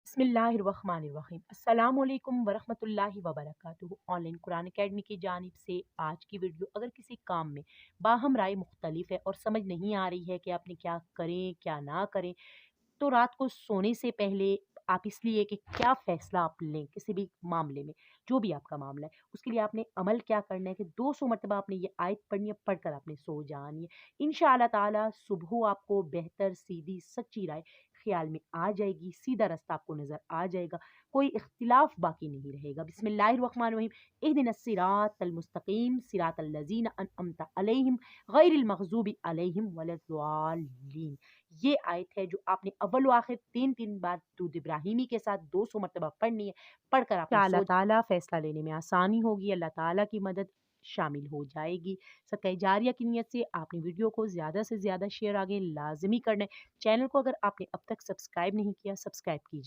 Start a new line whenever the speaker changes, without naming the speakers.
बिस्मिल्लाहिर्रहमानिर्रहीम अस्सलामुअलैकुम वरहमतुल्लाहि वबरकातुहू। ऑनलाइन कुरान अकेडमी की जानिब से आज की वीडियो, अगर किसी काम में बाहम राय मुख्तलिफ है और समझ नहीं आ रही है कि आपने क्या करें क्या ना करें, तो रात को सोने से पहले आप इसलिए कि क्या फ़ैसला आप लें किसी भी मामले में, जो भी आपका मामला है, उसके लिए आपने अमल क्या करना है कि 200 मरतबा आपने ये आयत पढ़नी है, पढ़कर आपने सो जानी है। इंशाअल्लाह ताला सुबह आपको बेहतर, सीधी, सच्ची राय ख़्याल में आ जाएगी, सीधा रास्ता आपको नज़र आ जाएगा, कोई इख्तिलाफ़ बाकी नहीं रहेगा। बिस्मिल्लाहिर्रहमानिर्रहीम। इहदिनस सिरातल मुस्तक़ीम सिरातल लज़ीना अनअमता अलैहिम गैरिल मग़ज़ूबि अलैहिम वलद्दाल्लीन। ये आयत है जो आपने अव्वल व आखिर 3-3 बार दुरूद इब्राहिमी के साथ 200 मरतबा पढ़नी है। पढ़कर आपने अल्लाह ताला फ़ैसला लेने में आसानी होगी, अल्लाह ताला की मदद शामिल हो जाएगी। सदका जारिया की नीयत से आपने वीडियो को ज़्यादा से ज़्यादा शेयर आगे लाज़मी करना है। चैनल को अगर आपने अब तक सब्सक्राइब नहीं किया, सब्सक्राइब कीजिए।